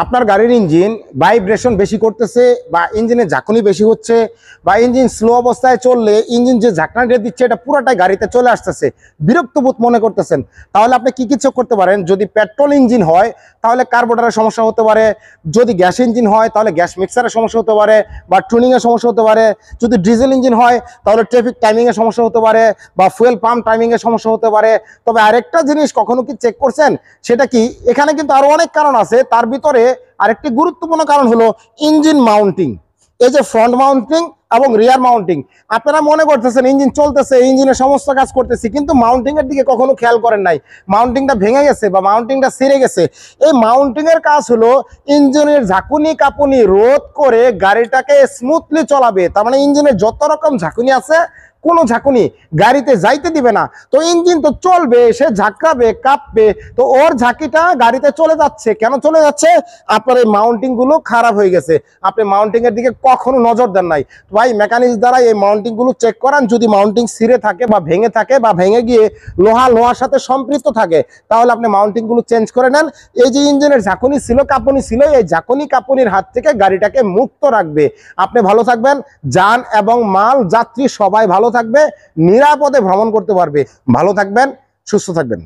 আপনার গাড়ির engine vibration বেশি করতেছে বা ইঞ্জিনের ঝাঁকুনি বেশি হচ্ছে বা ইঞ্জিন স্লো অবস্থায় চললে ইঞ্জিন যে ঝাঁকনাটা দিচ্ছে এটা পুরোটাই গাড়িতে চলে আসতেছে, বিরক্ত বোধ মনে করতেছেন, তাহলে আপনি কি কিছু করতে পারেন। যদি পেট্রোল ইঞ্জিন হয় তাহলে কার্বোরেটরের সমস্যা হতে পারে, যদি গ্যাস ইঞ্জিন হয় তাহলে গ্যাস মিক্সারের সমস্যা হতে পারে বা টুনিংয়ের সমস্যা হতে পারে, যদি ডিজেল ইঞ্জিন হয় তাহলে ট্রাফিক টাইমিংয়ের সমস্যা হতে পারে বা ফুয়েল পাম্প টাইমিংয়ের সমস্যা হতে পারে। তবে আরেকটা জিনিস কখনো কি চেক করছেন, সেটা কি এখানে কিন্তু আরো অনেক কারণ আছে, তার ভিতরে আরেকটি গুরুত্বপূর্ণ কারণ হলো ইঞ্জিন মাউন্টিং। এই যে ফ্রন্ট মাউন্টিং এবং রিয়ার মাউন্টিং, আপনারা মনে করতেছেন ইঞ্জিন চলতেছে, ইঞ্জিনের সমস্ত কাজ করতেছি, কিন্তু মাউন্টিং এর দিকে কখনো খেয়াল করেন নাই। মাউন্টিংটা ভেঙে গেছে বা মাউন্টিংটা ছিঁড়ে গেছে। এই মাউন্টিং এর কাজ হলো ইঞ্জিনের ঝাঁকুনি কাঁপুনি রোধ করে গাড়িটাকে স্মুথলি চলাবে। তার মানে ইঞ্জিনের যত রকম ঝাঁকুনি আছে কোনো ঝাঁকুনি গাড়িতে যাইতে দিবে না। তো ইঞ্জিন তো চলবে, সে ঝাঁকাবে কাঁপবে, তো ওর ঝাঁকিটা গাড়িতে চলে যাচ্ছে। কেন চলে যাচ্ছে? আপনার এই মাউন্টিং গুলো খারাপ হয়ে গেছে, আপনি মাউন্টিং এর দিকে কখনো নজর দেন নাই। ভাই মেকানিক্স দ্বারা এই মাউন্টিং গুলো চেক করান, যদি মাউন্টিং ছিঁড়ে থাকে বা ভেঙে থাকে বা ভেঙে গিয়ে লোহার সাথে সম্পৃক্ত থাকে তাহলে আপনি মাউন্টিং গুলো চেঞ্জ করে নেন। এই যে ইঞ্জিনের ঝাঁকুনি ছিল কাঁপুনি ছিল, এই ঝাঁকুনি কাঁপুনির হাত থেকে গাড়িটাকে মুক্ত রাখবে। আপনি ভালো থাকবেন, যান এবং মাল যাত্রী সবাই ভালো থাকবে, নিরাপদে ভ্রমণ করতে পারবে। ভালো থাকবেন, সুস্থ থাকবেন।